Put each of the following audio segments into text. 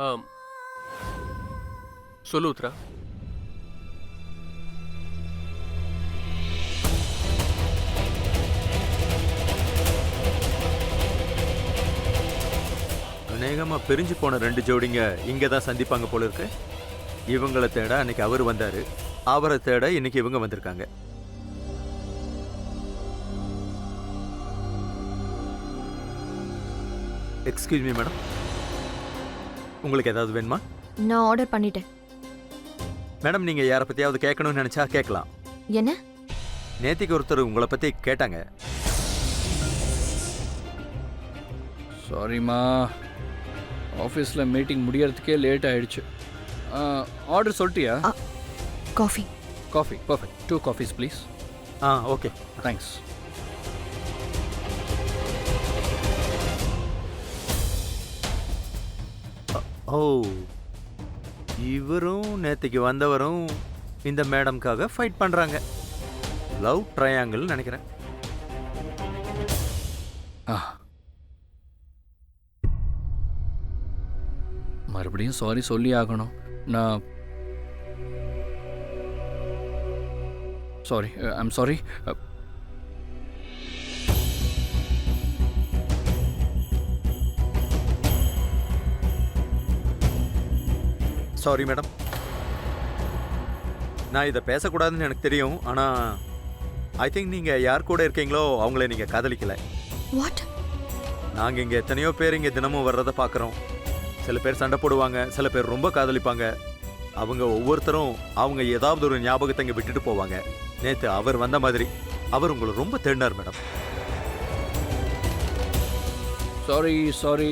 ஆம். சொல்லு உத்ரா. அநேகமா பிரிஞ்சு போன 2 ஜோடிங்க இங்க தான் சந்திப்பாங்க போல இருக்கு. இவங்கள தேட அன்னைக்கு அவர் வந்தாரு, அவரை தேட இன்னைக்கு இவங்க வந்திருக்காங்க. எக்ஸ்கியூஸ் மீ மேடம், உங்களுக்கு ஏதாவது வேணுமா? நான் ஆர்டர் பண்ணிட்டேன். மேடம், நீங்க யாரை பத்தியாவது கேட்கணும்னு நினைச்சா கேட்கலாம். என்ன? நேத்திக்கு ஒருத்தர் உங்களை பத்தி கேட்டாங்க. சாரிம்மா, ஆஃபீஸில் மீட்டிங் முடியறதுக்கே லேட் ஆயிடுச்சு. ஆர்டர் சொல்லிட்டியா? Coffee. Coffee, perfect. 2 coffees please. Okay, thanks. Oh, இவரும் நேத்திக்கு வந்தவரும் இந்த மேடம்காக ஃபைட் பண்றாங்க. லவ் ட்ரையாங்கிள் நினைக்கிறேன். மறுபடியும் சாரி சொல்லி ஆகணும். நான் sorry, I'm sorry. Sorry madam, நான் இதை பேசக்கூடாதுன்னு எனக்கு தெரியும். ஆனால் ஐ திங்க் நீங்கள் யார் கூட இருக்கீங்களோ அவங்கள நீங்கள் காதலிக்கலை. வாட்? நாங்கள் இங்கே எத்தனையோ பேர் இங்கே தினமும் வர்றதை பார்க்குறோம். சில பேர் சண்டை போடுவாங்க, சில பேர் ரொம்ப காதலிப்பாங்க. அவங்க ஒவ்வொருத்தரும் அவங்க ஏதாவது ஒரு ஞாபகத்தை இங்கே விட்டுட்டு போவாங்க. நேற்று அவர் வந்த மாதிரி அவர் உங்களை ரொம்ப தேடினார் மேடம். Sorry sorry.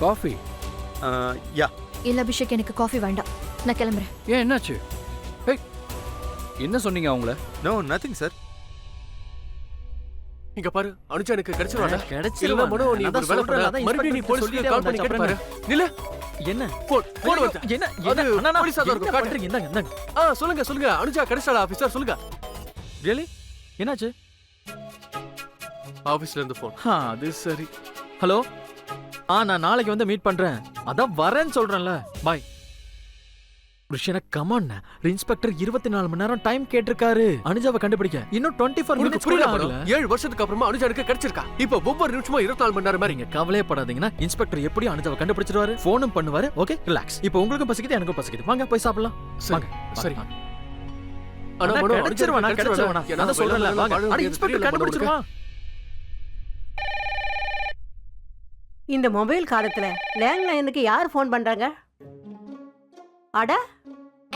காஃபி? யா. இல்ல அபிஷேக், எனக்கு காஃபி வேண்டாம். நான் கிளம்புறேன். ஏன், என்னாச்சு? ஹேய், என்ன சொன்னீங்க அவங்கள? No, nothing sir. இங்க பாரு, அனுஜா எனக்கு கிடைச்சிருவாடா. கிடைச்சிருவா. மனோ, நீ ஒரு வேலை பண்ணு. மறுபடியும் நீ போலீஸ்க்கு கால் பண்ணி கேட்டு பாரு. நில்ல. என்ன போன் வந்து. என்ன அது அண்ணா, போலீஸா தான் இருக்கும். பண்றீங்க? இந்தாங்க இந்தாங்க. சொல்லுங்க. அனுஜா கிடைச்சாளா ஆபீசர்? சொல்லுங்க. ரியலி? என்னாச்சு? ஆபீஸ்ல இருந்து போன். அது சரி. ஹலோ, நான் நாளைக்கு வந்து மீட் பண்றேன். அதான் வரேன்னு சொல்றேன்ல. பாய். ரிஷனா, கமான். இன்ஸ்பெக்டர் 24 மணி நேரம் டைம் கேட்டிருக்காரு அனுஜாவை கண்டுபிடிக்க. இன்னும் 24 உனக்கு மினிட்ஸ் புரியல கூட மனோ? ஆகல. 7 வருஷத்துக்கு அப்புறமா அனுஜா எனக்கு கிடைச்சிருக்கா. இப்போ ஒவ்வொரு நிமிஷமும் 24 மணி நேரம் மாதிரி. நீங்க கவலையப்படாதீங்கன்னா இன்ஸ்பெக்டர் எப்படி அனுஜாவை கண்டுபிடிச்சிருவாரு, ஃபோனும் பண்ணுவாரு. Okay, relax. இப்போ உங்களுக்கும் பசிக்குது, எனக்கும் பசிக்குது. வாங்க போய் சாப்பிடலாம். வாங்க. சரி. வாங்க. ஆனா அண்ணா, மனோ, கிடைச்சிருவானா? கிடைச்சிருவானா? நான் சொல்றேன்ல, வாங்க. அட, இன்ஸ்பெக்டர் கண்டுபிடிச்சிருவான். இந்த மொபைல் காலத்துல லேண்ட்லைனுக்கு யார் ஃபோன் பண்றாங்க? அட,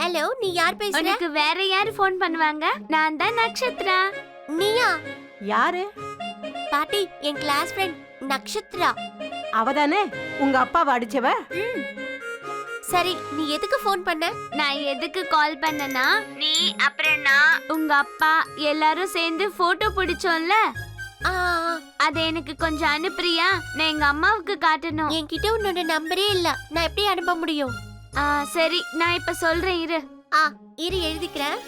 ஹலோ, நீ யார் பேசுற? உனக்கு வேற யாரு ஃபோன் பண்ணுவாங்க? நான் தான் நக்ஷத்ரா. நீயா? யாரு? பாட்டி, என் கிளாஸ் ஃப்ரெண்ட் நக்ஷத்ரா. அவதானே உங்க அப்பாவை அடிச்சவ? சரி, நீ எதுக்கு ஃபோன் பண்ண? நான் எதுக்கு கால் பண்ணனா, நீ அப்புறம் நான் உங்க அப்பா எல்லாரும் சேர்ந்து போட்டோ பிடிச்சோம்ல, ஆ, அதை எனக்கு கொஞ்சம் அனுப்புறியா? நான் எங்க அம்மாவுக்கு காட்டணும். என்கிட்ட உன்னோட நம்பரே இல்ல, நான் எப்படி அனுப்ப முடியும்? சரி, நான் இப்ப சொல்றேன் இரு. இரு, எழுதிக்கிறேன்.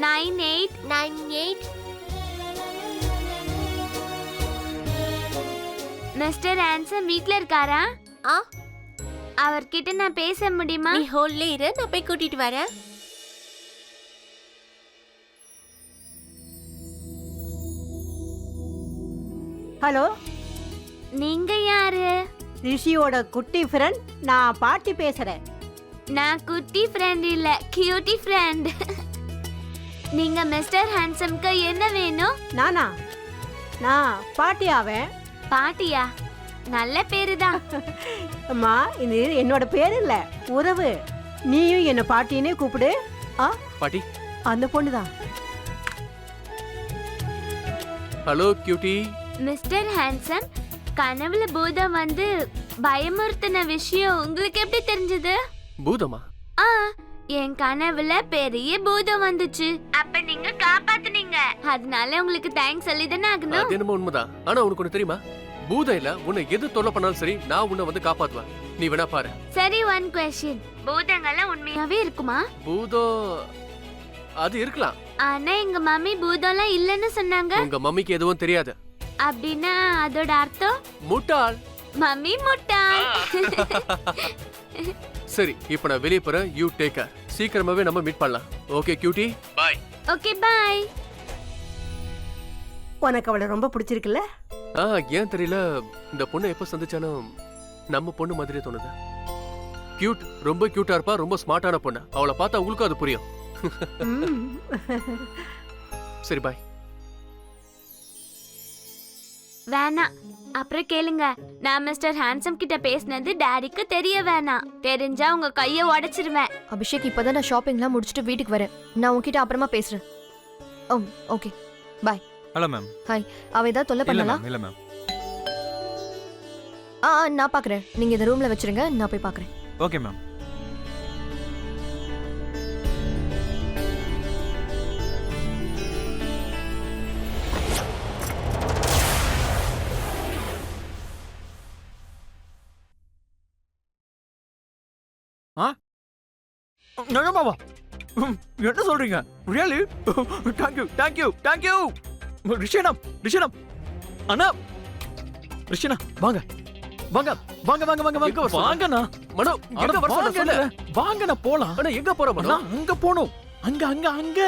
98 மிஸ்டர் ஆன்சம் வீட்ல இருக்காரா? அவர்கிட்ட நான் பேச முடியுமா? நீ ஹோல்ல இரு, நான் போய் கூட்டிட்டு வரேன். ஹலோ, நீங்க யாரு? ரிஷியோட குட்டி ஃப்ரெண்ட். நான் பாட்டி பேசுறேன். நான் குட்டி ஃப்ரெண்ட் இல்ல, கியூட்டி ஃப்ரெண்ட். நீங்க மிஸ்டர் ஹான்சம்க்கு என்ன வேணும்? நானா? நான் பாட்டி ஆவேன். பாட்டியா? நல்ல பேருதான். அம்மா, இது என்னோட பேர் இல்ல, உறவு. நீயும் என்ன பாட்டினே கூப்பிடு. பாட்டி, அந்த பொண்ணுதான். Hello cutie. மிஸ்டர் ஹான்சம், கனவுல பூதம் வந்து பயமுறுத்தின விஷயம் உங்களுக்கு எப்படி தெரிஞ்சது? பூதமா? என் கனவுல பெரிய பூதம் வந்துச்சு. அப்ப நீங்க காப்பாத்துனீங்க. அதனால உங்களுக்கு தேங்க்ஸ் சொல்லிதானே ஆகணும். அது என்னமோ உண்மைதான். ஆனா உனக்கு ஒண்ணு தெரியுமா? பூதம் இல்ல, உன்னை எது தொல்லை பண்ணாலும் சரி, நான் உன்னை வந்து காப்பாத்துவேன். நீ வேணா பாரு. சரி, ஒன் கொஸ்டின். பூதங்கள்லாம் உண்மையாவே இருக்குமா? பூதம் அது இருக்கலாம். ஆனா எங்க மம்மி பூதம்லாம் இல்லன்னு சொன்னாங்க. உங்க மம்மிக்கு எதுவும் தெரியாது. அப்படின்னா அதோட அர்த்தம் முட்டாள். மம்மி முட்டாள். சரி இப்போ நான் வெளியே போறேன், யூ டேக் கேர். சீக்கிரமாவே நம்ம மீட் பண்ணலாம். Okay cutie, bye. Okay bye. உனக்கு அவளை ரொம்ப பிடிச்சிருக்குல்ல? ஏன் தெரியல, இந்த பொண்ணை எப்போ சந்திச்சாலும் நம்ம பொண்ணு மாதிரியே தோணுது. கியூட், ரொம்ப கியூட்டா இருப்பா, ரொம்ப ஸ்மார்ட்டான பொண்ணு. அவளை பார்த்தா உங்களுக்கும் அது புரியும். ம். சரி பாய். வேணாம், அப்புறம் கேளுங்க. நான் மிஸ்டர் ஹான்சம் கிட்ட பேசினது டாடிக்கு தெரிய வேணாம். தெரிஞ்சா உங்க கைய உடைச்சிருவேன். அபிஷேக் இப்பதான் நான் ஷாப்பிங்லாம் முடிச்சுட்டு வீட்டுக்கு வரேன். நான் உன்கிட்ட அப்புறமா பேசுறேன். Oh okay bye. Hello ma'am. Hi. அவ ஏதாவது தொல்லை இல்ல பண்ணலாம்? மேம், இல்ல மேம். நான் பாக்குறேன். நீங்க இந்த ரூம்ல வச்சிருங்க, நான் போய் பாக்குறேன். Okay ma'am. நிஜமாவா? என்ன சொல்றீங்க? ரியலி? தேங்க்யூ. ரிஷினம் அண்ணா, ரிஷினா வாங்க வாங்க வாங்க வாங்க வாங்க எங்க வர வாங்க சொன்ன? வாங்கண்ணா. மனோ, எங்க வர சொன்ன சொல்லு. வாங்கண்ணா போலாம். அண்ணா, எங்க போற மனோ? அண்ணா, அங்க போணும். அங்க அங்க அங்க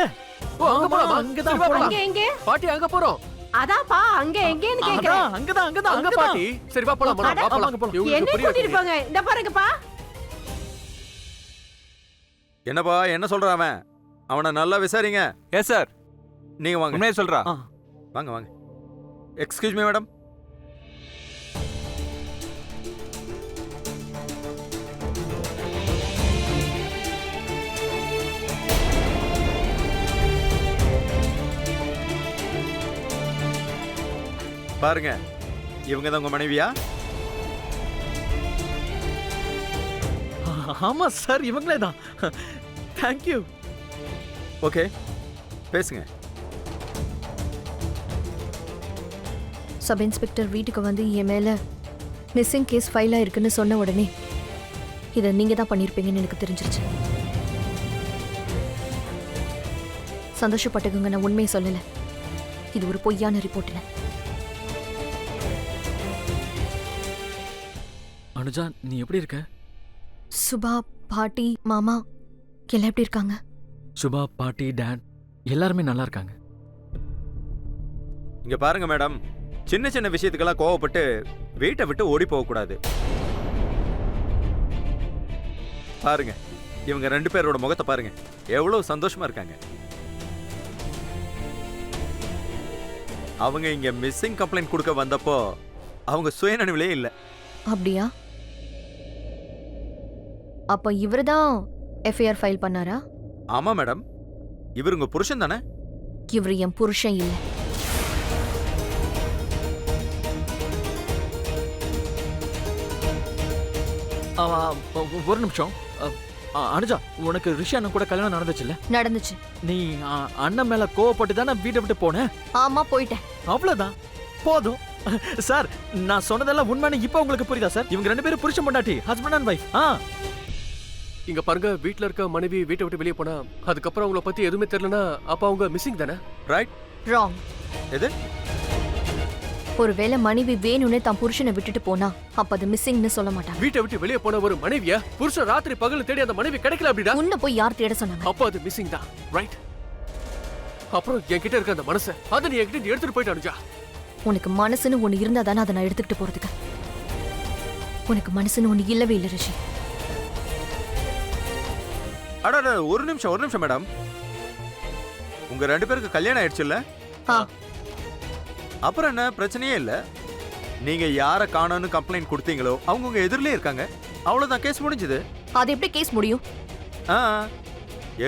ஓ, அங்க ஆமா, போலாமா? அங்கதான் சரி, வா, போலாம். போலாம். அங்க எங்க? பாட்டி அங்க போறோம். அதான்ப்பா, அங்க எங்கன்னு கேக்குறேன். அங்கதான் அங்க பாட்டி. சரி வா போலாம் மனோ, அட, வா போலாம். வாங்க போலாம். இவங்களுக்கு என்ன புரியாது. கூட்டிட்டு போங்க. இந்த பாருங்கப்பா. என்னப்பா என்ன சொல்றான் அவன்? அவனை நல்லா விசாரிங்க. Yes sir. நீங்க வாங்க. உண்மையை சொல்றா. வாங்க வாங்க. Excuse me madam. பாருங்க, இவங்க தான் உங்க மனைவியா? ஆமா சார், இவங்களே தான். தேங்க்யூ. ஓகே, பேசுங்க. சப் இன்ஸ்பெக்டர் வீட்டுக்கு வந்து என் மேல மிஸ்ஸிங் கேஸ் ஃபைல் ஆயிருக்குன்னு சொன்ன உடனே இதை நீங்க தான் பண்ணிருப்பீங்கன்னு எனக்கு தெரிஞ்சிருச்சு. சந்தோஷப்பட்டுக்குங்க, நான் உண்மையை சொல்லல. இது ஒரு பொய்யான ரிப்போர்ட். அனுஜா, நீ எப்படி இருக்க? சுபா, பாட்டி, மாமா எல்லாம் எப்படி இருக்காங்க? சுபா, பாட்டி, டாட் எல்லாருமே நல்லா இருக்காங்க. இங்க பாருங்க மேடம், சின்ன சின்ன விஷயத்துக்கெல்லாம் கோவப்பட்டு வீட்டை விட்டு ஓடி போக கூடாது. பாருங்க, இவங்க 2 பேரோட முகத்தை பாருங்க, எவ்வளவு சந்தோஷமா இருக்காங்க. அவங்க இங்க மிஸ்ஸிங் கம்ப்ளைண்ட் கொடுக்க வந்தப்போ அவங்க சுயநினைவிலே இல்ல. அப்படியா? அப்ப இவர்தான் எஃப்ஐஆர் ஃபைல் பண்ணாரா? ஆமா மேடம், இவர் உங்க புருஷன் தானே? இவர் என் புருஷன் இல்ல. ஒரு நிமிஷம். அனுஜா, உனக்கு ரிஷி அண்ணன் கூட கல்யாணம் நடந்துச்சுல்ல? நடந்துச்சு. நீ அண்ணன் மேல கோவப்பட்டு தானே வீட்டை விட்டு போன? ஆமா, போயிட்டேன். அவ்வளவுதான், போதும். சார், நான் சொன்னதெல்லாம் உண்மைன்னு இப்ப உங்களுக்கு புரியுதா சார்? இவங்க 2 பேரும் புருஷன் பொண்டாட்டி, ஹஸ்பண்ட் அண்ட் வைஃப். இங்க பாருங்க, வீட்ல இருக்க மனைவி வீட்டை விட்டு வெளியே போனா அதுக்கப்புறம் அவங்கள பத்தி எதுவுமே தெரியலனா அப்ப அவங்க மிஸ்ஸிங் தானே? ரைட்? ராங். எது? ஒருவேளை மனைவி வேணும்னே தான் புருஷனை விட்டுட்டு போனா அப்ப அது மிஸ்ஸிங்னு சொல்ல மாட்டாங்க. வீட்டை விட்டு வெளியே போன ஒரு மனைவியா புருஷன் ராத்திரி பகல் தேடி அந்த மனைவி கிடைக்கல அப்படிடா, உன்னை போய் யார் தேட சொன்னாங்க? அப்ப அது மிஸ்ஸிங் தான். ரைட்? அப்புறம் என்கிட்ட இருக்க அந்த மனசை அதை நீ என்கிட்ட எடுத்துட்டு போயிட்டு அனுஜா. உனக்கு மனசுன்னு ஒண்ணு இருந்தா தானே அதை நான் எடுத்துக்கிட்டு போறதுக்கு. உனக்கு மனசுன்னு ஒண்ணு இல்லவே இல்லை ரிஷி. அட ஒரு நிமிஷம் மேடம். உங்க 2 பேருக்கு கல்யாணம் ஆயிடுச்சுல்ல? அப்புறம் என்ன, பிரச்சனையே இல்ல. நீங்க யார காணோன்னு கம்ப்ளைண்ட் கொடுத்தீங்களோ அவங்க உங்க எதிரிலே இருக்காங்க. அவ்வளவுதான், கேஸ் முடிஞ்சது. அது எப்படி கேஸ் முடியும்?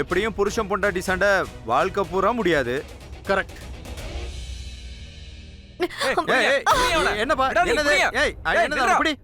எப்படியும் புருஷன் பொண்டாட்டி சண்டை வாழ்க்கை பூரா முடியாது. கரெக்ட். என்னப்பா, என்னது? ஏய், என்னது அப்படி?